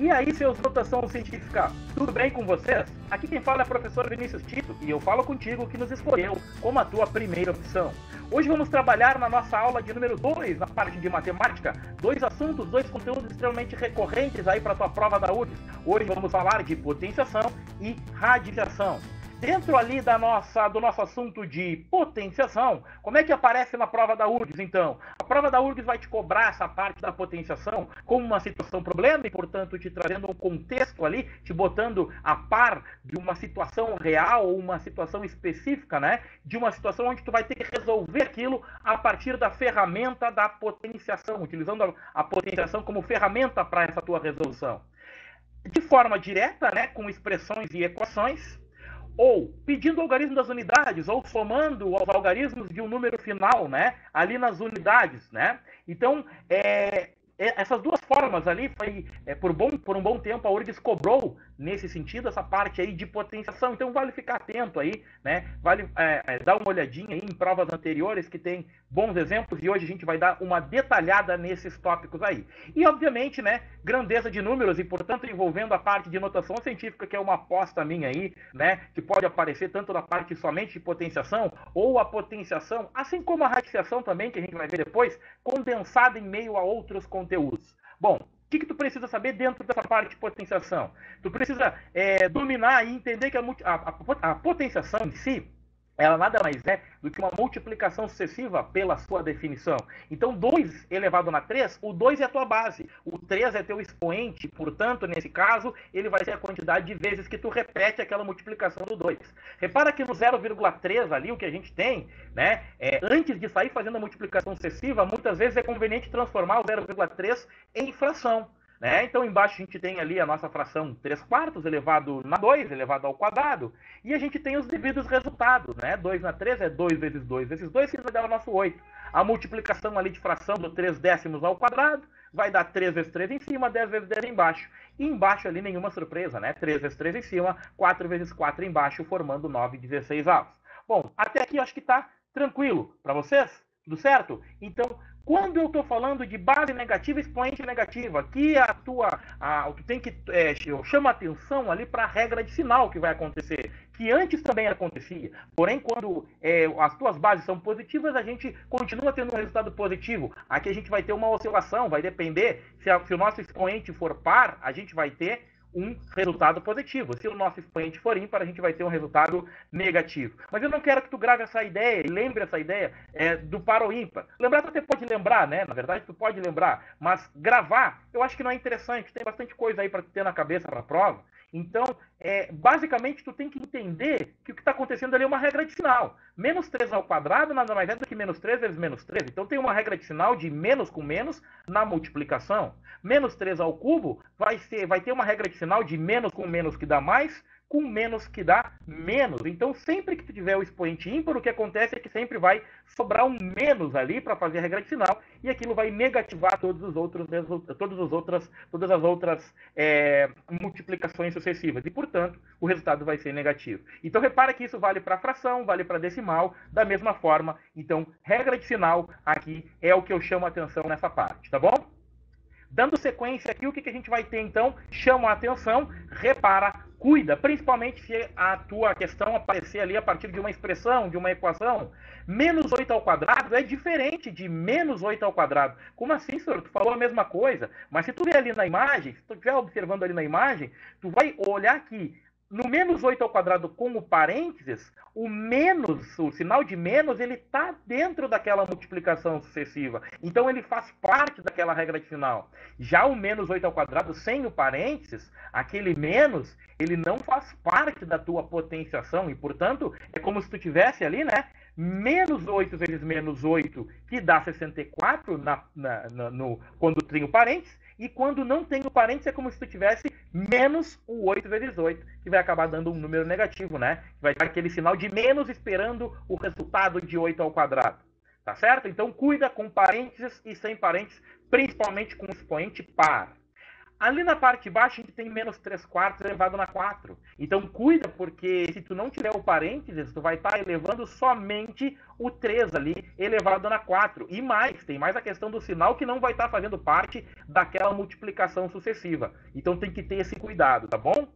E aí, seus notação científica, tudo bem com vocês? Aqui quem fala é o professor Vinícius Tito e eu falo contigo que nos escolheu como a tua primeira opção. Hoje vamos trabalhar na nossa aula de número 2, na parte de matemática, dois assuntos, dois conteúdos extremamente recorrentes aí para a tua prova da URGS. Hoje vamos falar de potenciação e radiação. Dentro ali do nosso assunto de potenciação, como é que aparece na prova da URGS, então? A prova da URGS vai te cobrar essa parte da potenciação como uma situação problema e, portanto, te trazendo um contexto ali, te botando a par de uma situação real ou uma situação específica, né? De uma situação onde tu vai ter que resolver aquilo a partir da ferramenta da potenciação, utilizando a potenciação como ferramenta para essa tua resolução. De forma direta, né? Com expressões e equações, ou pedindo o algarismo das unidades, ou somando aos algarismos de um número final, né? Ali nas unidades, né? Então, essas duas formas ali, por um bom tempo, a URGS cobrou, nesse sentido, essa parte aí de potenciação. Então, vale ficar atento aí, né? Vale dar uma olhadinha aí em provas anteriores que tem bons exemplos, e hoje a gente vai dar uma detalhada nesses tópicos aí. E, obviamente, né, grandeza de números, e, portanto, envolvendo a parte de notação científica, que é uma aposta minha aí, né, que pode aparecer tanto na parte somente de potenciação, ou a potenciação, assim como a radiação também, que a gente vai ver depois, condensada em meio a outros conteúdos. Bom, o que tu precisa saber dentro dessa parte de potenciação? Tu precisa dominar e entender que a potenciação em si, ela nada mais é do que uma multiplicação sucessiva pela sua definição. Então, 2 elevado a 3, o 2 é a tua base, o 3 é teu expoente, portanto, nesse caso, ele vai ser a quantidade de vezes que tu repete aquela multiplicação do 2. Repara que no 0,3 ali, o que a gente tem, né, antes de sair fazendo a multiplicação sucessiva, muitas vezes é conveniente transformar o 0,3 em fração. Né? Então, embaixo a gente tem ali a nossa fração 3/4 elevado a 2, elevado ao quadrado, e a gente tem os devidos resultados. Né? 2 na 3 é 2 vezes 2 vezes 2, que vai dar o nosso 8. A multiplicação ali de fração do 3 décimos ao quadrado vai dar 3 vezes 3 em cima, 10 vezes 10 embaixo. E embaixo ali nenhuma surpresa, né? 3 vezes 3 em cima, 4 vezes 4 embaixo, formando 9/16. Bom, até aqui eu acho que está tranquilo para vocês? Tudo certo? Então, quando eu estou falando de base negativa e expoente negativa, aqui tu tem que eu chamo a atenção ali para a regra de sinal que vai acontecer, que antes também acontecia. Porém, quando as tuas bases são positivas, a gente continua tendo um resultado positivo. Aqui a gente vai ter uma oscilação, vai depender, se o nosso expoente for par, a gente vai ter um resultado positivo. Se o nosso expoente for ímpar, a gente vai ter um resultado negativo. Mas eu não quero que tu grave essa ideia e lembre essa ideia do par ou ímpar. Lembrar tu até pode lembrar, né? Na verdade, tu pode lembrar. Mas gravar, eu acho que não é interessante. Tem bastante coisa aí para ter na cabeça para a prova. Então, basicamente, tu tem que entender que o que está acontecendo ali é uma regra de sinal. Menos 3 ao quadrado nada mais é do que menos 3 vezes menos 3. Então, tem uma regra de sinal de menos com menos na multiplicação. Menos 3 ao cubo vai ter uma regra de sinal de menos com menos que dá mais, com menos que dá menos. Então, sempre que tu tiver o expoente ímpar, o que acontece é que sempre vai sobrar um menos ali para fazer a regra de sinal, e aquilo vai negativar todas as outras multiplicações sucessivas. E, portanto, o resultado vai ser negativo. Então, repara que isso vale para fração, vale para decimal, da mesma forma. Então, regra de sinal aqui é o que eu chamo a atenção nessa parte, tá bom? Dando sequência aqui, o que a gente vai ter, então? Chama a atenção, repara, cuida, principalmente se a tua questão aparecer ali a partir de uma expressão, de uma equação. Menos 8 ao quadrado é diferente de menos 8 ao quadrado. Como assim, senhor? Tu falou a mesma coisa. Mas se tu ver ali na imagem, se tu estiver observando ali na imagem, tu vai olhar que no menos 8 ao quadrado com o parênteses, o sinal de menos, ele está dentro daquela multiplicação sucessiva. Então, ele faz parte daquela regra de sinal. Já o menos 8 ao quadrado sem o parênteses, aquele menos, ele não faz parte da tua potenciação. E, portanto, é como se tu tivesse ali, né? Menos 8 vezes menos 8, que dá 64 quando tem o parênteses. E quando não tem o parênteses, é como se tu tivesse menos o 8 vezes 8, que vai acabar dando um número negativo, né? Vai dar aquele sinal de menos esperando o resultado de 8 ao quadrado. Tá certo? Então, cuida com parênteses e sem parênteses, principalmente com o expoente par. Ali na parte de baixo a gente tem menos 3 quartos elevado na 4. Então cuida, porque se tu não tiver o parênteses, tu vai estar elevando somente o 3 ali, elevado na 4. E mais, tem mais a questão do sinal que não vai estar fazendo parte daquela multiplicação sucessiva. Então tem que ter esse cuidado, tá bom?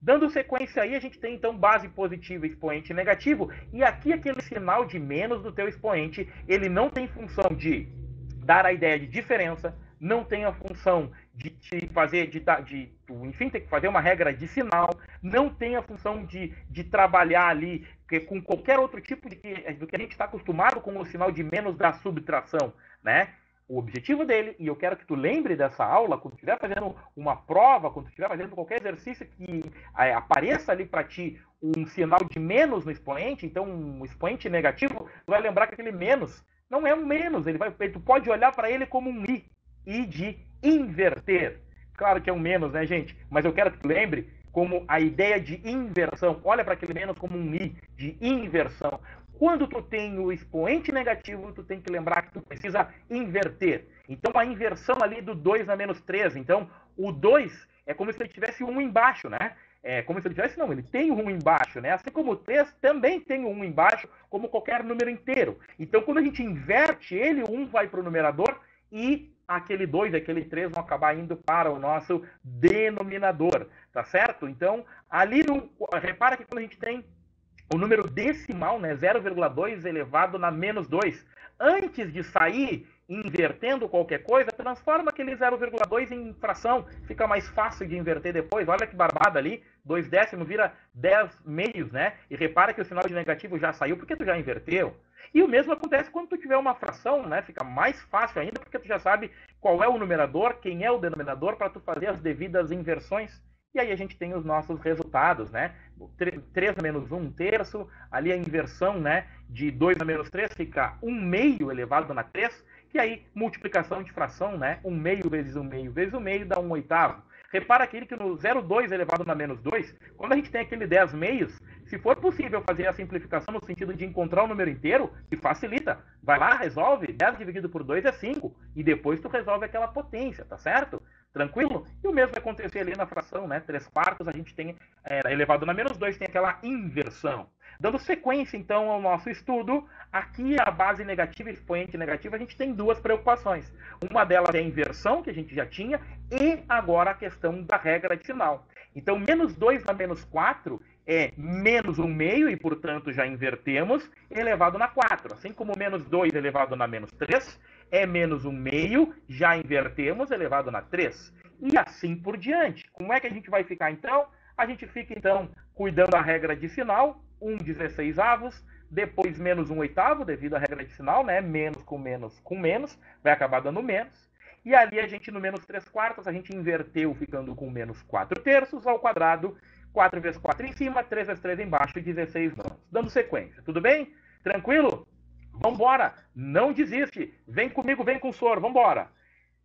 Dando sequência aí, a gente tem então base positiva e expoente negativo. E aqui aquele sinal de menos do teu expoente, ele não tem função de dar a ideia de diferença, não tem a função de te fazer, enfim, tem que fazer uma regra de sinal, não tem a função de trabalhar ali com qualquer outro tipo do que a gente está acostumado com o sinal de menos da subtração, né? O objetivo dele, e eu quero que tu lembre dessa aula, quando estiver fazendo uma prova, quando estiver fazendo qualquer exercício que apareça ali para ti um sinal de menos no expoente, então um expoente negativo, tu vai lembrar que aquele menos não é um menos, tu pode olhar para ele como um i de inverter. Claro que é um menos, né, gente? Mas eu quero que tu lembre como a ideia de inversão. Olha para aquele menos como um i de inversão. Quando tu tem o expoente negativo, tu tem que lembrar que tu precisa inverter. Então, a inversão ali do 2 na menos 3. Então, o 2 é como se ele tivesse um embaixo, né? É como se ele tivesse, não, ele tem um embaixo, né? Assim como o 3 também tem um embaixo, como qualquer número inteiro. Então, quando a gente inverte ele, o 1 vai para o numerador e aquele 2 e aquele 3 vão acabar indo para o nosso denominador, tá certo? Então, ali, repara que quando a gente tem o número decimal, né, 0,2 elevado na menos 2, antes de sair invertendo qualquer coisa, transforma aquele 0,2 em fração, fica mais fácil de inverter depois. Olha que barbada ali, 2 décimos vira 10 meios, né? E repara que o sinal de negativo já saiu porque tu já inverteu. E o mesmo acontece quando tu tiver uma fração, né? Fica mais fácil ainda porque tu já sabe qual é o numerador, quem é o denominador, para tu fazer as devidas inversões. E aí a gente tem os nossos resultados, né? 3 a menos 1 terço, ali a inversão, né, de 2 a menos 3 fica 1 meio elevado na 3, e aí multiplicação de fração, né? 1 meio vezes 1 meio vezes 1 meio dá 1 oitavo. Repara aqui que no 0,2 elevado na menos 2, quando a gente tem aquele 10 meios, se for possível fazer a simplificação no sentido de encontrar o número inteiro, se facilita. Vai lá, resolve, 10 dividido por 2 é 5, e depois tu resolve aquela potência, tá certo? Tranquilo? E o mesmo vai acontecer ali na fração, né? 3 quartos, a gente tem elevado na menos 2, tem aquela inversão. Dando sequência, então, ao nosso estudo, aqui a base negativa e expoente negativo, a gente tem duas preocupações. Uma delas é a inversão, que a gente já tinha, e agora a questão da regra de sinal. Então, menos 2 na menos 4 é menos 1 meio, e, portanto, já invertemos, elevado na 4. Assim como menos 2 elevado na menos 3 é menos 1 meio, já invertemos, elevado na 3. E assim por diante. Como é que a gente vai ficar, então? A gente fica, então, cuidando da regra de sinal, 1/16avos, depois menos 1 oitavo, devido à regra de sinal, né? Menos com menos, vai acabar dando menos. E ali a gente, no menos 3 quartos, a gente inverteu, ficando com menos 4 terços ao quadrado, 4 vezes 4 em cima, 3 vezes 3 embaixo, 16 nonos. Dando sequência, tudo bem? Tranquilo? Vambora! Não desiste! Vem comigo, vem com o soro, vambora!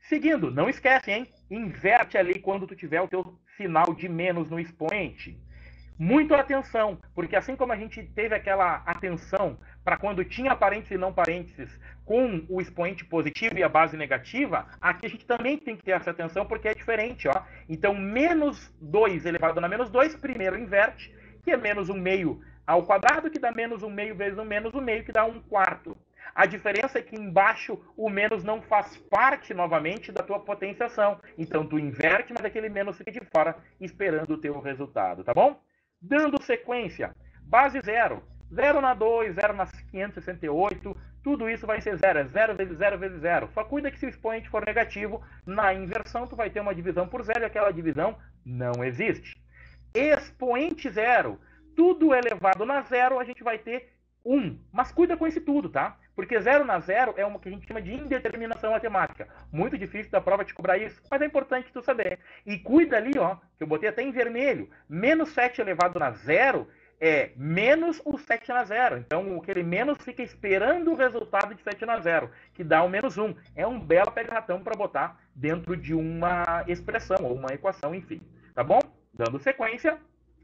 Seguindo, não esquece, hein? Inverte ali quando tu tiver o teu sinal de menos no expoente. Muito atenção, porque assim como a gente teve aquela atenção para quando tinha parênteses e não parênteses com o expoente positivo e a base negativa, aqui a gente também tem que ter essa atenção porque é diferente, ó. Então, menos 2 elevado na menos 2, primeiro inverte, que é menos 1 meio ao quadrado, que dá menos 1 meio vezes 1 menos 1 meio, que dá 1 quarto. A diferença é que embaixo o menos não faz parte novamente da tua potenciação. Então, tu inverte, mas aquele menos fica de fora esperando o teu resultado, tá bom? Dando sequência, base 0, 0 na 2, 0 na 568, tudo isso vai ser 0, é 0 vezes 0 vezes 0. Só cuida que se o expoente for negativo, na inversão tu vai ter uma divisão por 0 e aquela divisão não existe. Expoente 0, tudo elevado na 0, a gente vai ter 1. Mas cuida com esse tudo, tá? Porque 0 na 0 é uma que a gente chama de indeterminação matemática. Muito difícil da prova te cobrar isso, mas é importante tu saber. E cuida ali, ó, que eu botei até em vermelho. Menos 7 elevado na 0 é menos o 7 na 0. Então, aquele menos fica esperando o resultado de 7 na 0, que dá o menos 1. É um belo pega-ratão para botar dentro de uma expressão ou uma equação, enfim. Tá bom? Dando sequência,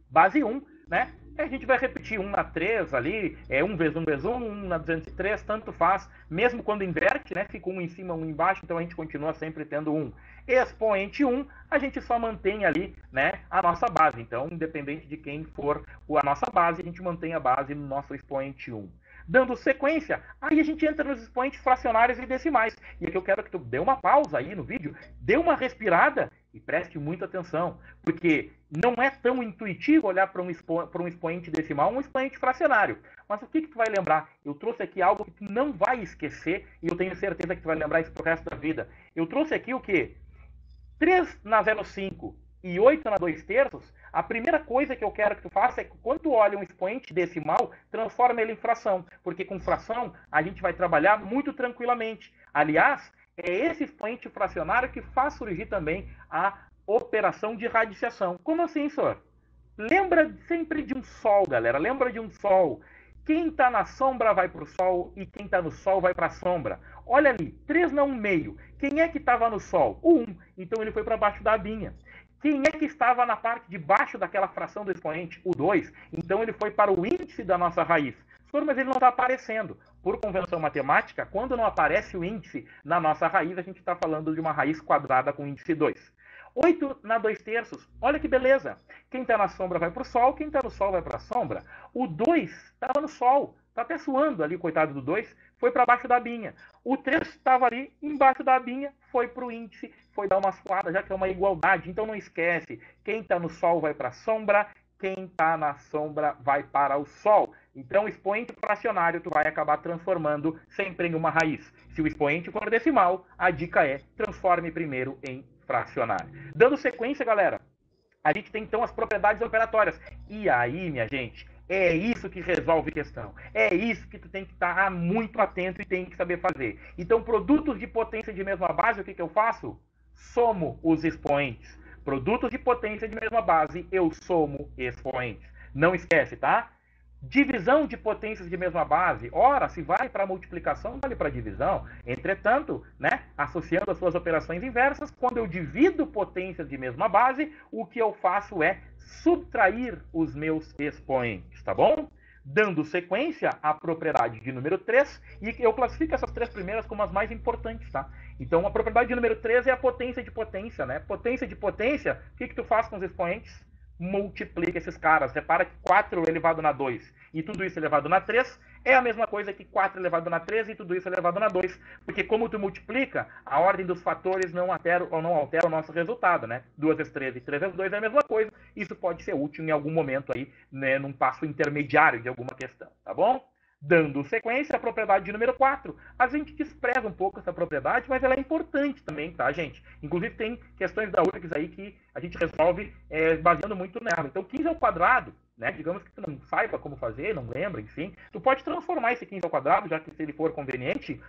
base 1, né? A gente vai repetir 1 na 3 ali, 1 vezes 1 vezes 1, 1 na 203, tanto faz. Mesmo quando inverte, né, fica 1 em cima, 1 embaixo, então a gente continua sempre tendo 1. Expoente 1, a gente só mantém ali, né, a nossa base. Então, independente de quem for a nossa base, a gente mantém a base no nosso expoente 1. Dando sequência, aí a gente entra nos expoentes fracionários e decimais. E aqui eu quero que tu dê uma pausa aí no vídeo, dê uma respirada e preste muita atenção, porque não é tão intuitivo olhar para um expoente decimal, um expoente fracionário. Mas o que tu vai lembrar? Eu trouxe aqui algo que tu não vai esquecer, e eu tenho certeza que tu vai lembrar isso pro resto da vida. Eu trouxe aqui o quê? 3 na 0,5 e 8 na 2 terços, a primeira coisa que eu quero que tu faça é que quando tu olha um expoente decimal, transforma ele em fração, porque com fração a gente vai trabalhar muito tranquilamente. Aliás, é esse expoente fracionário que faz surgir também a operação de radiciação. Como assim, senhor? Lembra sempre de um sol, galera. Lembra de um sol. Quem está na sombra vai para o sol e quem está no sol vai para a sombra. Olha ali, 3 na 1 meio. Quem é que estava no sol? O 1. Então ele foi para baixo da abinha. Quem é que estava na parte de baixo daquela fração do expoente? O 2. Então ele foi para o índice da nossa raiz. Senhor, mas ele não está aparecendo. Por convenção matemática, quando não aparece o índice na nossa raiz, a gente está falando de uma raiz quadrada com índice 2. 8 na 2 terços. Olha que beleza. Quem está na sombra vai para o sol, quem está no sol vai para a sombra. O 2 estava no sol. Está até suando ali, coitado do 2. Foi para baixo da abinha. O 3 estava ali, embaixo da abinha, foi para o índice, foi dar uma suada, já que é uma igualdade. Então não esquece. Quem está no sol vai para a sombra, quem está na sombra vai para o sol. Então o expoente fracionário tu vai acabar transformando sempre em uma raiz. Se o expoente for decimal, a dica é transforme primeiro em fracionário. Dando sequência, galera, a gente tem então as propriedades operatórias. E aí, minha gente, é isso que resolve a questão. É isso que tu tem que estar muito atento e tem que saber fazer. Então, produtos de potência de mesma base, o que eu faço? Somo os expoentes. Produtos de potência de mesma base, eu somo expoentes. Não esquece, tá? Divisão de potências de mesma base. Ora, se vale para multiplicação, vale para divisão. Entretanto, né, associando as suas operações inversas, quando eu divido potências de mesma base, o que eu faço é subtrair os meus expoentes, tá bom? Dando sequência à propriedade de número 3, e eu classifico essas 3 primeiras como as mais importantes, tá? Então, a propriedade de número 3 é a potência de potência, né? Potência de potência, o que tu faz com os expoentes? Multiplica esses caras. Repara que 4 elevado na 2 e tudo isso elevado na 3 é a mesma coisa que 4 elevado na 3 e tudo isso elevado na 2. Porque como tu multiplica, a ordem dos fatores não altera o nosso resultado, né? 2 vezes 3 e 3 vezes 2 é a mesma coisa. Isso pode ser útil em algum momento aí, né, num passo intermediário de alguma questão, tá bom? Dando sequência à propriedade de número 4. A gente despreza um pouco essa propriedade, mas ela é importante também, tá, gente? Inclusive tem questões da URGS aí que a gente resolve baseando muito nela. Então, 15 ao quadrado, né? Digamos que tu não saiba como fazer, não lembra, enfim. Tu pode transformar esse 15 ao quadrado, já que se ele for conveniente,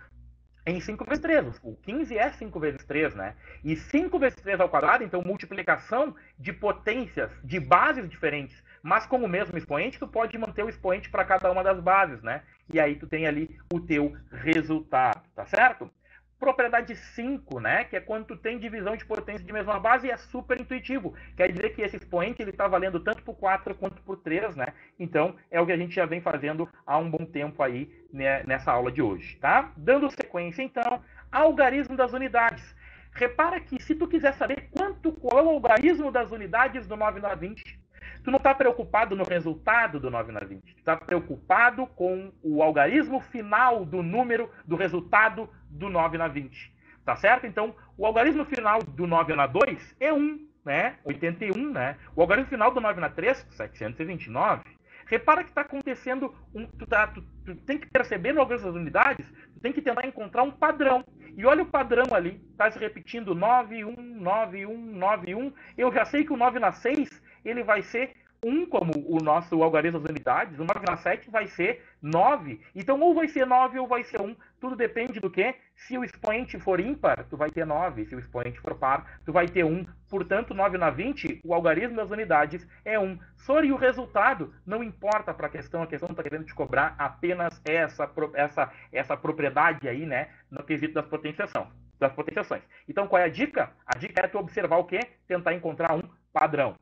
em 5 vezes 3. O 15 é 5 vezes 3, né? E 5 vezes 3 ao quadrado, então multiplicação de potências, de bases diferentes, mas com o mesmo expoente, tu pode manter o expoente para cada uma das bases, né? E aí tu tem ali o teu resultado, tá certo? Propriedade 5, né? Que é quando tu tem divisão de potência de mesma base e é super intuitivo. Quer dizer que esse expoente ele está valendo tanto por 4 quanto por 3, né? Então, é o que a gente já vem fazendo há um bom tempo aí, né, nessa aula de hoje, tá? Dando sequência, então, algarismo das unidades. Repara que se tu quiser saber qual é o algarismo das unidades do 9 na 20, tu não está preocupado no resultado do 9 na 20. Tu está preocupado com o algarismo final do número, do resultado do 9 na 20. Tá certo? Então, o algarismo final do 9 na 2 é 1, né? 81, né? O algarismo final do 9 na 3, 729. Repara que está acontecendo, tu tem que perceber no algarismo das unidades, tu tem que tentar encontrar um padrão. E olha o padrão ali, está se repetindo 9, 1, 9, 1, 9, 1. Eu já sei que o 9 na 6, ele vai ser 1 como o nosso algarismo das unidades, o 9 na 7 vai ser 9. Então, ou vai ser 9 ou vai ser 1. Tudo depende do quê? Se o expoente for ímpar, tu vai ter 9. Se o expoente for par, tu vai ter 1. Portanto, 9 na 20, o algarismo das unidades é 1. Só e o resultado não importa para a questão está querendo te cobrar apenas essa propriedade aí, né, no quesito das potenciações. Então, qual é a dica? A dica é tu observar o quê? Tentar encontrar um padrão.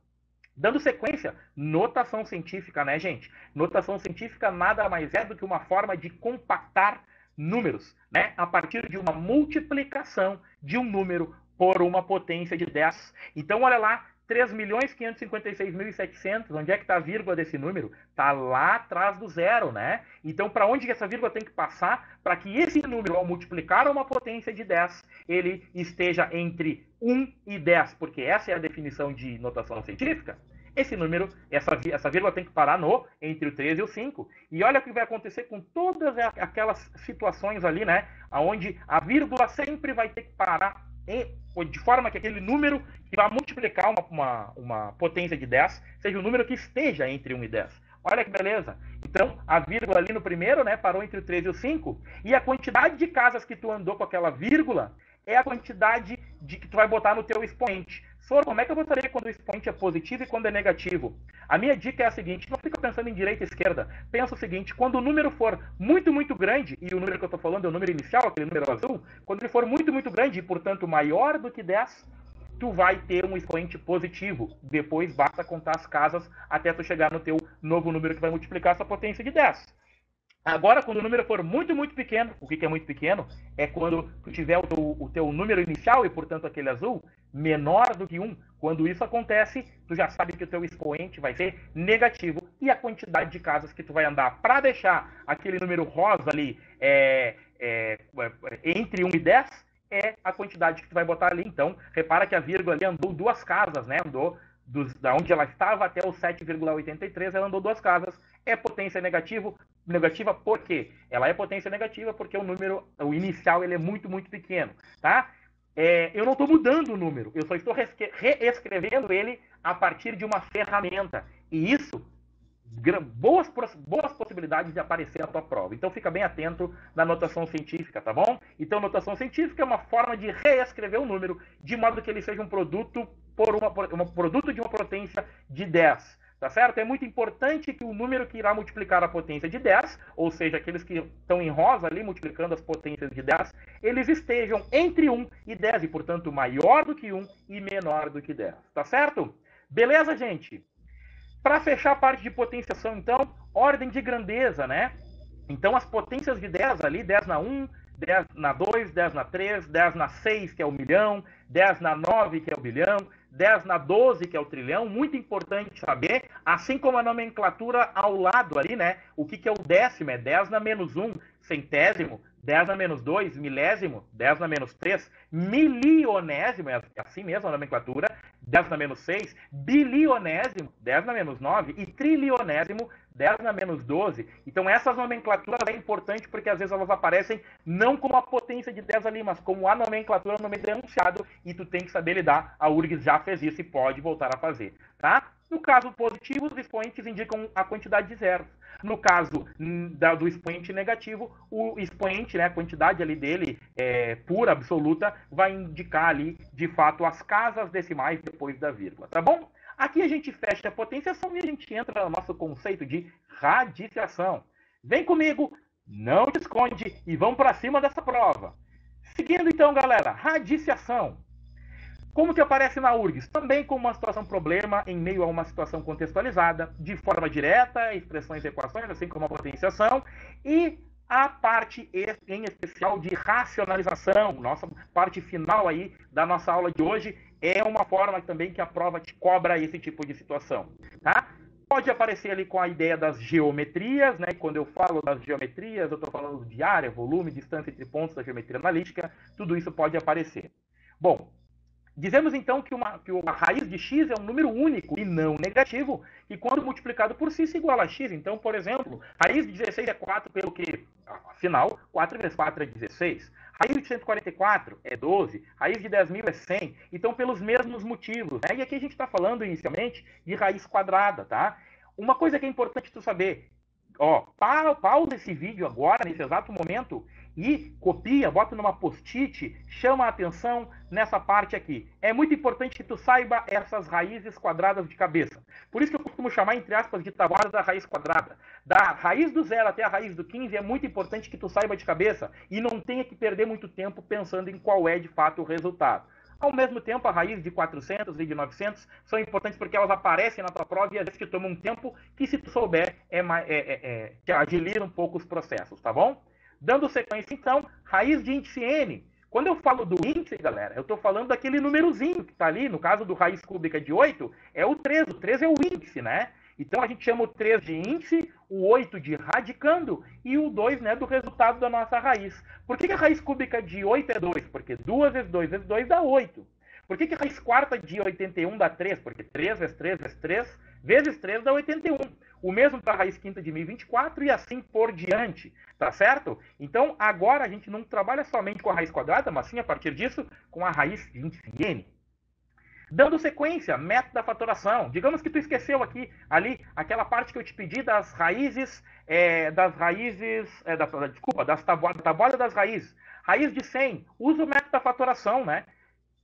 Dando sequência, notação científica, né, gente? Notação científica nada mais é do que uma forma de compactar números, né? A partir de uma multiplicação de um número por uma potência de 10. Então, olha lá, 3.556.700, onde é que está a vírgula desse número? Está lá atrás do zero, né? Então, para onde essa vírgula tem que passar para que esse número, ao multiplicar uma potência de 10, ele esteja entre 1 e 10, porque essa é a definição de notação científica. Esse número, essa vírgula tem que parar entre o 3 e o 5. E olha o que vai acontecer com todas aquelas situações ali, né? Onde a vírgula sempre vai ter que parar de forma que aquele número que vai multiplicar uma potência de 10 seja um número que esteja entre 1 e 10. Olha que beleza. Então, a vírgula ali no primeiro, né, parou entre o 3 e o 5. E a quantidade de casas que tu andou com aquela vírgula é a quantidade que tu vai botar no teu expoente. Sor, como é que eu vou saber quando o expoente é positivo e quando é negativo? A minha dica é a seguinte, não fica pensando em direita e esquerda. Pensa o seguinte, quando o número for muito, muito grande, e o número que eu estou falando é o número inicial, aquele número azul, quando ele for muito, muito grande e, portanto, maior do que 10, tu vai ter um expoente positivo. Depois basta contar as casas até tu chegar no teu novo número que vai multiplicar essa potência de 10. Agora, quando o número for muito, muito pequeno, o que é muito pequeno? É quando tu tiver o teu número inicial, e portanto aquele azul, menor do que 1. Quando isso acontece, tu já sabe que o teu expoente vai ser negativo. E a quantidade de casas que tu vai andar para deixar aquele número rosa ali entre 1 e 10 é a quantidade que tu vai botar ali. Então, repara que a vírgula ali andou 2 casas, né? Andou da onde ela estava até o 7,83, ela andou 2 casas. É potência negativa por quê? Ela é potência negativa porque o inicial, ele é muito, muito pequeno, tá? Eu não estou mudando o número, eu só estou reescrevendo ele a partir de uma ferramenta. E isso, boas possibilidades de aparecer na tua prova. Então fica bem atento na notação científica, tá bom? Então notação científica é uma forma de reescrever o número de modo que ele seja um produto produto de uma potência de 10. Tá certo? É muito importante que o número que irá multiplicar a potência de 10, ou seja, aqueles que estão em rosa ali multiplicando as potências de 10, eles estejam entre 1 e 10, e portanto maior do que 1 e menor do que 10. Tá certo? Beleza, gente? Para fechar a parte de potenciação, então, ordem de grandeza, né? Então as potências de 10 ali, 10 na 1, 10 na 2, 10 na 3, 10 na 6, que é o milhão, 10 na 9, que é o bilhão, 10 na 12, que é o trilhão, muito importante saber, assim como a nomenclatura ao lado ali, né? O que é o décimo? É 10 na menos 1, centésimo, 10 na menos 2, milésimo, 10 na menos 3, milionésimo, é assim mesmo a nomenclatura, 10 na menos 6, bilionésimo, 10 na menos 9 e trilionésimo, 10 na menos 12. Então essas nomenclaturas é importante porque às vezes elas aparecem não como a potência de 10 ali, mas como a nomenclatura no meio do enunciado, e tu tem que saber lidar. A URGS já fez isso e pode voltar a fazer, tá? No caso positivo, os expoentes indicam a quantidade de zeros. No caso do expoente negativo, o expoente, né, a quantidade ali dele, pura, absoluta, vai indicar ali, de fato, as casas decimais depois da vírgula, tá bom? Aqui a gente fecha a potenciação e a gente entra no nosso conceito de radiciação. Vem comigo, não te esconde e vamos para cima dessa prova. Seguindo então, galera, radiciação. Como que aparece na URGS? Também como uma situação problema em meio a uma situação contextualizada, de forma direta, expressões e equações, assim como a potenciação, e a parte em especial de racionalização, nossa parte final aí da nossa aula de hoje, é uma forma também que a prova te cobra esse tipo de situação, tá? Pode aparecer ali com a ideia das geometrias, né? Quando eu falo das geometrias, eu estou falando de área, volume, distância entre pontos da geometria analítica, tudo isso pode aparecer. Bom, dizemos então que a raiz de x é um número único e não negativo, e quando multiplicado por si se iguala a x. Então, por exemplo, raiz de 16 é 4 pelo que, afinal, 4 vezes 4 é 16. Raiz de 144 é 12, raiz de 10.000 é 100, então pelos mesmos motivos, né? E aqui a gente está falando inicialmente de raiz quadrada, tá? Uma coisa que é importante tu saber, pausa esse vídeo agora, nesse exato momento, e copia, bota numa post-it, chama a atenção nessa parte aqui. É muito importante que tu saiba essas raízes quadradas de cabeça. Por isso que eu costumo chamar, entre aspas, de tabuada da raiz quadrada. Da raiz do 0 até a raiz do 15 é muito importante que tu saiba de cabeça e não tenha que perder muito tempo pensando em qual é de fato o resultado. Ao mesmo tempo, a raiz de 400 e de 900 são importantes porque elas aparecem na tua prova e às vezes te tomam um tempo que, se tu souber, te agiliza um pouco os processos, tá bom? Dando sequência, então, raiz de índice n. Quando eu falo do índice, galera, eu estou falando daquele númerozinho que está ali. No caso do raiz cúbica de 8, é o 3. O 3 é o índice, né? Então a gente chama o 3 de índice, o 8 de radicando e o 2, né, do resultado da nossa raiz. Por que a raiz cúbica de 8 é 2? Porque 2 vezes 2 vezes 2 dá 8. Por que a raiz quarta de 81 dá 3? Porque 3 vezes 3 vezes 3 vezes 3 dá 81. O mesmo para a raiz quinta de 1024 e assim por diante. Tá certo? Então, agora a gente não trabalha somente com a raiz quadrada, mas sim, a partir disso, com a raiz de índice n. Dando sequência, método da fatoração. Digamos que tu esqueceu ali, aquela parte que eu te pedi das raízes, da tabuada das raízes. Raiz de 100, usa o método da fatoração, né?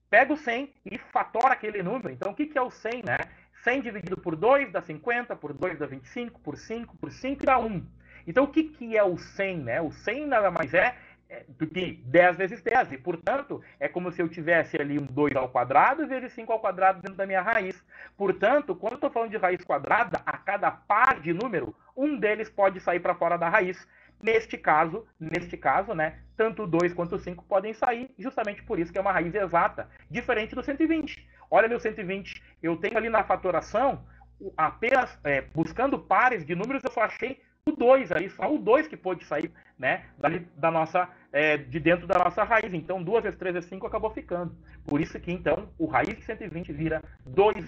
Pega o 100 e fatora aquele número. Então, o que é o 100, né? 100 dividido por 2 dá 50, por 2 dá 25, por 5 dá 1. Então, o que é o 100, né? O 100 nada mais é do que 10 vezes 10. E, portanto, é como se eu tivesse ali um 2 ao quadrado vezes 5 ao quadrado dentro da minha raiz. Portanto, quando eu estou falando de raiz quadrada, a cada par de número, um deles pode sair para fora da raiz. Neste caso, né, tanto o 2 quanto o 5 podem sair, justamente por isso que é uma raiz exata, diferente do 120. Olha ali o 120, eu tenho ali na fatoração, apenas buscando pares de números, eu só achei o 2 aí, só o 2 que pôde sair, né, de dentro da nossa raiz. Então, 2 vezes 3 vezes 5 acabou ficando. Por isso que, então, o raiz de 120 vira 2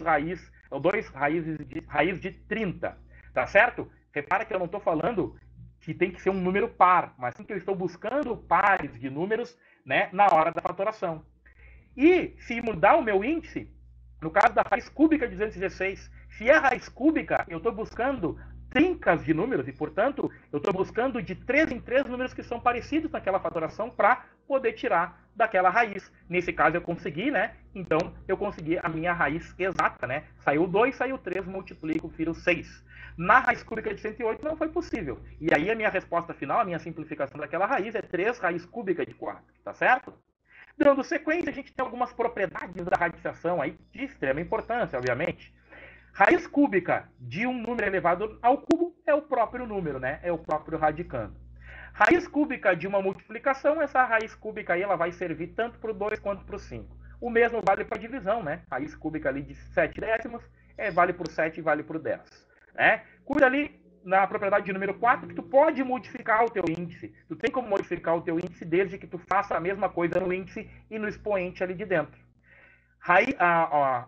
raiz de 30. Tá certo? Repara que eu não estou falando que tem que ser um número par, mas sim que eu estou buscando pares de números, né, na hora da fatoração. E se mudar o meu índice, no caso da raiz cúbica de 216, se é raiz cúbica, eu estou buscando trincas de números e, portanto, eu estou buscando de 3 em 3 números que são parecidos naquela fatoração para poder tirar daquela raiz. Nesse caso eu consegui, né? Então eu consegui a minha raiz exata, né? Saiu 2, saiu 3, multiplico, viro 6. Na raiz cúbica de 108 não foi possível. E aí a minha resposta final, a minha simplificação daquela raiz é 3 raiz cúbica de 4, tá certo? Dando sequência, a gente tem algumas propriedades da radiciação aí de extrema importância, obviamente. Raiz cúbica de um número elevado ao cubo é o próprio número, né? É o próprio radicando. Raiz cúbica de uma multiplicação, essa raiz cúbica aí ela vai servir tanto para o 2 quanto para o 5. O mesmo vale para a divisão, né? Raiz cúbica ali de 7 décimos vale por 7 e vale por 10. Né? Cuida ali na propriedade de número 4 que tu pode modificar o teu índice. Tu tem como modificar o teu índice desde que tu faça a mesma coisa no índice e no expoente ali de dentro.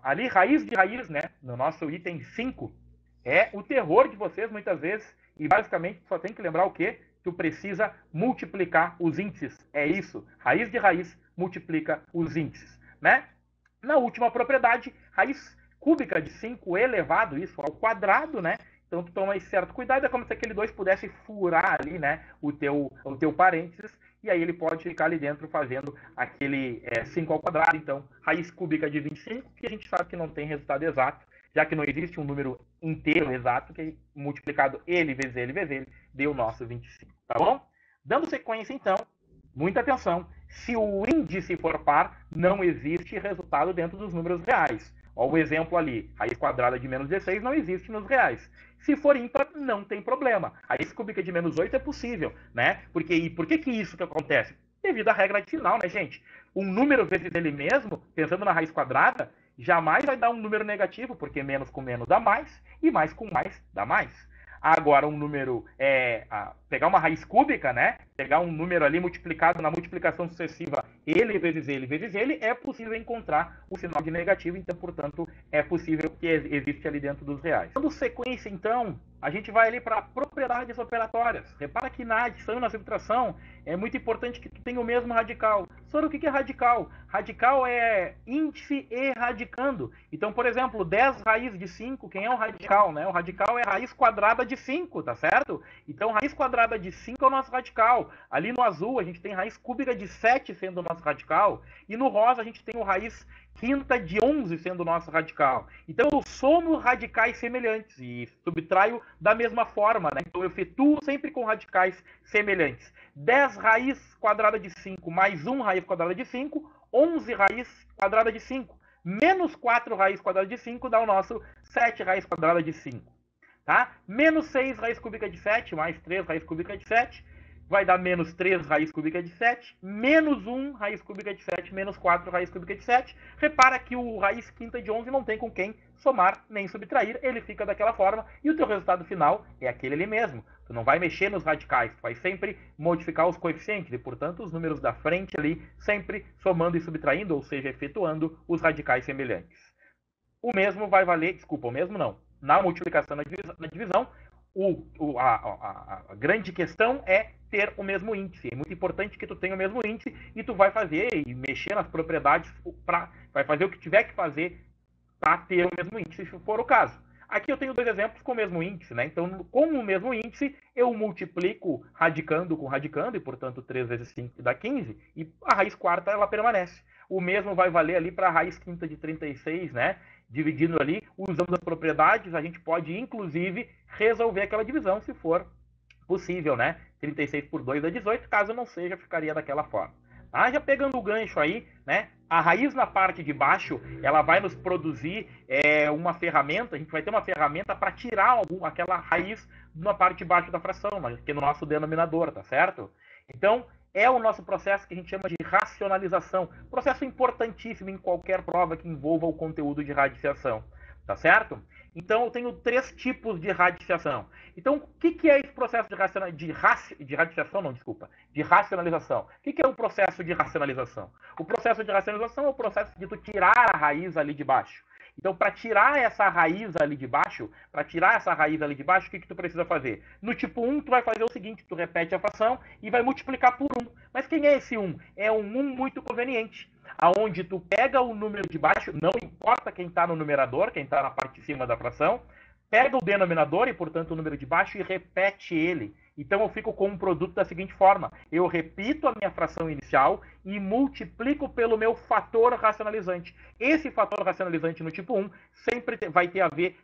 Ali, raiz de raiz, né? No nosso item 5, é o terror de vocês muitas vezes. E basicamente só tem que lembrar o quê? Tu precisa multiplicar os índices. É isso. Raiz de raiz multiplica os índices. Né? Na última propriedade, raiz cúbica de 5 elevado, isso ao quadrado, né? Então tu toma esse certo cuidado, é como se aquele 2 pudesse furar ali, né, o teu parênteses, e aí ele pode ficar ali dentro fazendo aquele 5 ao quadrado. Então, raiz cúbica de 25, que a gente sabe que não tem resultado exato, já que não existe um número inteiro exato, que multiplicado ele vezes ele deu o nosso 25, tá bom? Dando sequência, então, muita atenção, se o índice for par, não existe resultado dentro dos números reais. Olha o exemplo ali, raiz quadrada de menos 16 não existe nos reais. Se for ímpar, não tem problema. A raiz cúbica de menos 8 é possível, né? Por que isso que acontece? Devido à regra de final, né, gente? Um número vezes ele mesmo, pensando na raiz quadrada, jamais vai dar um número negativo, porque menos com menos dá mais, e mais com mais dá mais. Agora, um número, pegar uma raiz cúbica, né? Pegar um número ali multiplicado na multiplicação sucessiva, ele vezes ele, é possível encontrar o sinal de negativo, então, portanto, é possível que existe ali dentro dos reais. Dando sequência, então, a gente vai ali para propriedades operatórias. Repara que na adição e na subtração é muito importante que tu tenha o mesmo radical. Sobre o que é radical? Radical é índice e radicando. Então, por exemplo, 10 raiz de 5, quem é o radical? Né? O radical é a raiz quadrada de 5, tá certo? Então, raiz quadrada de 5 é o nosso radical. Ali no azul, a gente tem raiz cúbica de 7 sendo o nosso radical. E no rosa, a gente tem o raiz quinta de 11 sendo o nosso radical. Então, eu somo radicais semelhantes e subtraio da mesma forma, né? Então, eu efetuo sempre com radicais semelhantes. 10 raiz quadrada de 5 mais 1 raiz quadrada de 5, 11 raiz quadrada de 5. Menos 4 raiz quadrada de 5 dá o nosso 7 raiz quadrada de 5. Tá? Menos 6 raiz cúbica de 7, mais 3 raiz cúbica de 7, vai dar menos 3 raiz cúbica de 7, menos 1 raiz cúbica de 7, menos 4 raiz cúbica de 7. Repara que o raiz quinta de 11 não tem com quem somar nem subtrair, ele fica daquela forma e o teu resultado final é aquele ali mesmo. Tu não vai mexer nos radicais, tu vai sempre modificar os coeficientes e, portanto, os números da frente ali sempre somando e subtraindo, ou seja, efetuando os radicais semelhantes. O mesmo vai valer, desculpa, o mesmo não. Na multiplicação na divisão, a grande questão é ter o mesmo índice. É muito importante que tu tenha o mesmo índice e tu vai fazer e mexer nas propriedades, vai fazer o que tiver que fazer para ter o mesmo índice, se for o caso. Aqui eu tenho dois exemplos com o mesmo índice, né? Então, com o mesmo índice, eu multiplico radicando com radicando, e, portanto, 3 vezes 5 dá 15, e a raiz quarta, ela permanece. O mesmo vai valer ali para a raiz quinta de 36, né? Dividindo ali, usando as propriedades, a gente pode, inclusive, resolver aquela divisão, se for possível, né? 36 por 2 dá 18, caso não seja, ficaria daquela forma. Tá? Já pegando o gancho aí, né? A raiz na parte de baixo, ela vai nos produzir uma ferramenta, a gente vai ter uma ferramenta para tirar aquela raiz na parte de baixo da fração, que é no nosso denominador, tá certo? Então, é o nosso processo que a gente chama de racionalização. Processo importantíssimo em qualquer prova que envolva o conteúdo de radiciação, tá certo? Então, eu tenho 3 tipos de radiciação. Então, o que é esse processo de racionalização? O que é o processo de racionalização? O processo de racionalização é o processo de tu tirar a raiz ali de baixo. Então, para tirar essa raiz ali de baixo, o que tu precisa fazer? No tipo 1, tu vai fazer o seguinte, tu repete a fração e vai multiplicar por 1. Mas quem é esse 1? É um 1 muito conveniente, aonde tu pega o número de baixo, não importa quem está no numerador, quem está na parte de cima da fração, pega o denominador e, portanto, o número de baixo e repete ele. Então, eu fico com um produto da seguinte forma. Eu repito a minha fração inicial e multiplico pelo meu fator racionalizante. Esse fator racionalizante no tipo 1 sempre vai ter a ver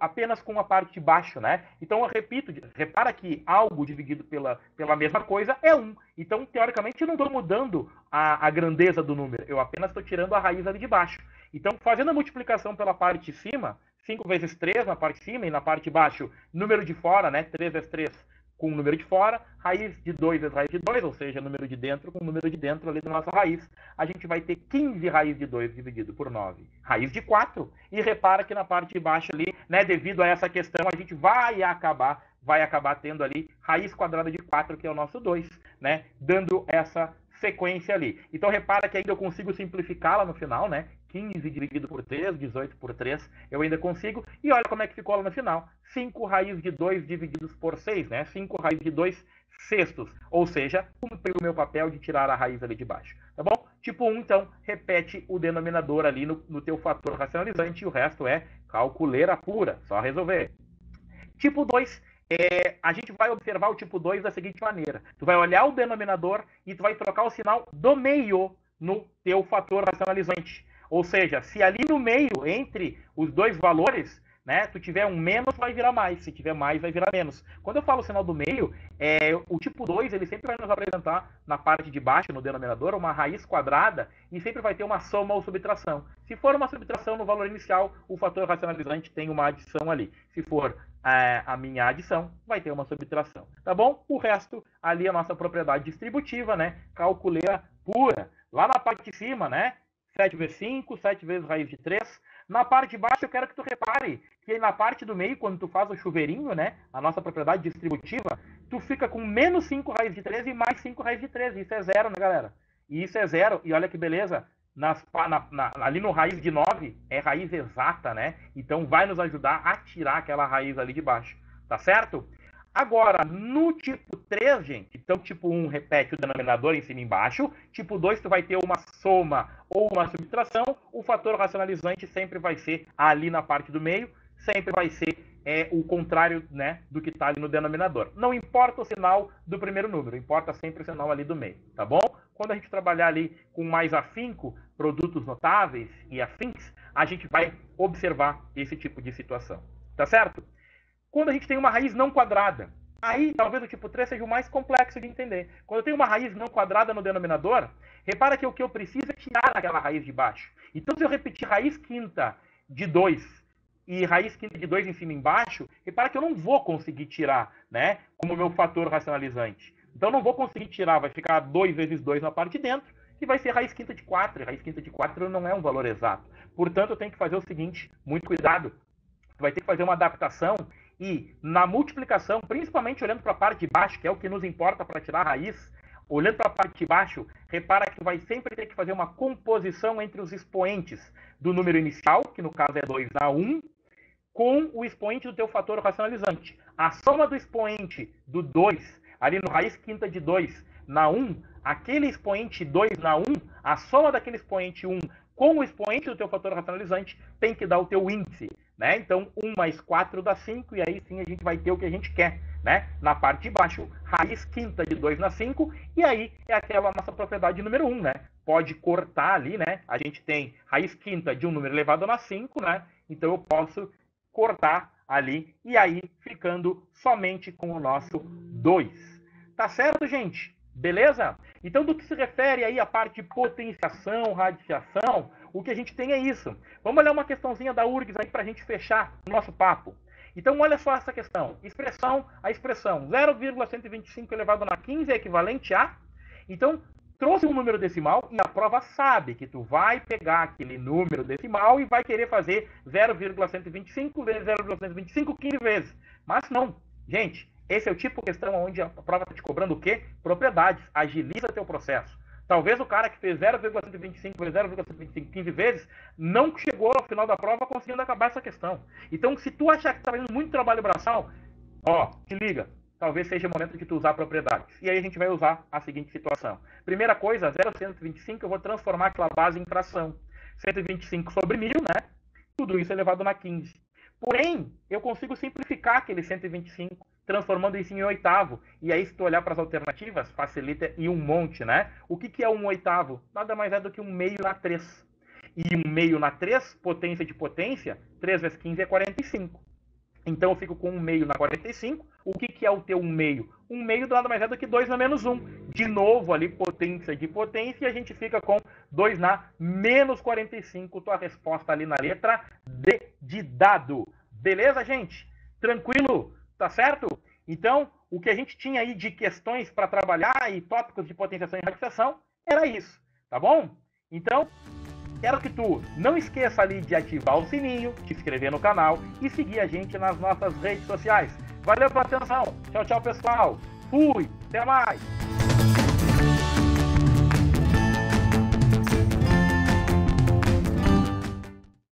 apenas com a parte de baixo, né? Então, eu repito. Repara que algo dividido pela mesma coisa é 1. Então, teoricamente, eu não estou mudando a grandeza do número. Eu apenas estou tirando a raiz ali de baixo. Então, fazendo a multiplicação pela parte de cima, 5 vezes 3 na parte de cima e na parte de baixo, número de fora, né? 3 vezes 3 com o número de fora, raiz de 2 vezes raiz de 2, ou seja, número de dentro com o número de dentro ali da nossa raiz. A gente vai ter 15 raiz de 2 dividido por 9. Raiz de 4. E repara que na parte de baixo ali, né, devido a essa questão, a gente vai acabar tendo ali raiz quadrada de 4, que é o nosso 2, né? Dando essa sequência ali. Então, repara que ainda eu consigo simplificá-la no final, né? 15 dividido por 3, 18 por 3, eu ainda consigo. E olha como é que ficou lá no final. 5 raiz de 2 divididos por 6, né? 5 raiz de 2 sextos. Ou seja, cumpri o meu papel de tirar a raiz ali de baixo. Tá bom? Tipo 1, então, repete o denominador ali no teu fator racionalizante e o resto é calculeira pura. Só resolver. Tipo 2, a gente vai observar o tipo 2 da seguinte maneira. Tu vai olhar o denominador e tu vai trocar o sinal do meio no teu fator racionalizante. Ou seja, se ali no meio, entre os dois valores, né, tu tiver um menos, vai virar mais. Se tiver mais, vai virar menos. Quando eu falo o sinal do meio, o tipo 2, ele sempre vai nos apresentar na parte de baixo, no denominador, uma raiz quadrada e sempre vai ter uma soma ou subtração. Se for uma subtração no valor inicial, o fator racionalizante tem uma adição ali. Se for a minha adição, vai ter uma subtração. Tá bom? O resto, ali a nossa propriedade distributiva, né? Calculeira pura. Lá na parte de cima, né? 7 vezes 5, 7 vezes raiz de 3. Na parte de baixo, eu quero que tu repare que na parte do meio, quando tu faz o chuveirinho, né, a nossa propriedade distributiva, tu fica com menos 5 raiz de 13 e mais 5 raiz de 13. Isso é zero, né, galera? E isso é zero. E olha que beleza. Ali no raiz de 9 é raiz exata, né? Então vai nos ajudar a tirar aquela raiz ali de baixo. Tá certo? Agora, no tipo 3, gente, então tipo 1 repete o denominador em cima e embaixo, tipo 2 tu vai ter uma soma ou uma subtração, o fator racionalizante sempre vai ser ali na parte do meio, sempre vai ser o contrário, né, do que está ali no denominador. Não importa o sinal do primeiro número, importa sempre o sinal ali do meio, tá bom? Quando a gente trabalhar ali com mais afinco, produtos notáveis e afins, a gente vai observar esse tipo de situação, tá certo? Quando a gente tem uma raiz não quadrada, Aí, talvez o tipo 3 seja o mais complexo de entender. Quando eu tenho uma raiz não quadrada no denominador, repara que o que eu preciso é tirar aquela raiz de baixo. Então, se eu repetir raiz quinta de 2 e raiz quinta de 2 em cima e embaixo, repara que eu não vou conseguir tirar, né, como meu fator racionalizante. Então, eu não vou conseguir tirar, vai ficar 2 vezes 2 na parte de dentro, e vai ser raiz quinta de 4. E raiz quinta de 4 não é um valor exato. Portanto, eu tenho que fazer o seguinte, muito cuidado. Tu vai ter que fazer uma adaptação e na multiplicação, principalmente olhando para a parte de baixo, que é o que nos importa para tirar a raiz, olhando para a parte de baixo, repara que vai sempre ter que fazer uma composição entre os expoentes do número inicial, que no caso é 2 na 1, com o expoente do teu fator racionalizante. A soma do expoente do 2, ali no raiz quinta de 2 na 1, aquele expoente 2 na 1, a soma daquele expoente 1 com o expoente do teu fator racionalizante tem que dar o teu índice, né? Então, 1 mais 4 dá 5, e aí sim a gente vai ter o que a gente quer, né? Na parte de baixo, raiz quinta de 2 na 5, e aí é aquela nossa propriedade número 1, né? Pode cortar ali, né? A gente tem raiz quinta de um número elevado a 5, né? Então eu posso cortar ali, e aí ficando somente com o nosso 2. Tá certo, gente? Beleza? Então, do que se refere aí à parte de potenciação, radiação, o que a gente tem é isso. Vamos olhar uma questãozinha da URGS aí para a gente fechar o nosso papo. Então, olha só essa questão. A expressão 0,125 elevado na 15 é equivalente a... Então, trouxe um número decimal e a prova sabe que tu vai pegar aquele número decimal e vai querer fazer 0,125 vezes 0,125 15 vezes. Mas não. Gente, esse é o tipo de questão onde a prova está te cobrando o quê? Propriedades. Agiliza teu processo. Talvez o cara que fez 0,125 vezes 0,125 15 vezes não chegou ao final da prova conseguindo acabar essa questão. Então, se tu achar que está fazendo muito trabalho braçal, ó, te liga. Talvez seja o momento de tu usar propriedades. E aí a gente vai usar a seguinte situação. Primeira coisa, 0,125 eu vou transformar aquela base em fração. 125 sobre 1000, né? Tudo isso elevado na 15. Porém, eu consigo simplificar aquele 125, transformando isso em oitavo. E aí, se tu olhar para as alternativas, facilita e um monte, né? O que é um oitavo? Nada mais é do que um meio na 3. E um meio na 3, potência de potência, 3 vezes 15 é 45. Então, eu fico com um meio na 45. O que é o teu um meio? Um meio nada mais é do que 2 na menos 1. De novo, ali, potência de potência, e a gente fica com 2 na menos 45. Tua resposta ali na letra D de dado. Beleza, gente? Tranquilo? Tá certo? Então, o que a gente tinha aí de questões para trabalhar e tópicos de potenciação e radiação era isso. Tá bom? Então, quero que tu não esqueça ali de ativar o sininho, te inscrever no canal e seguir a gente nas nossas redes sociais. Valeu pela atenção. Tchau, tchau, pessoal. Fui. Até mais.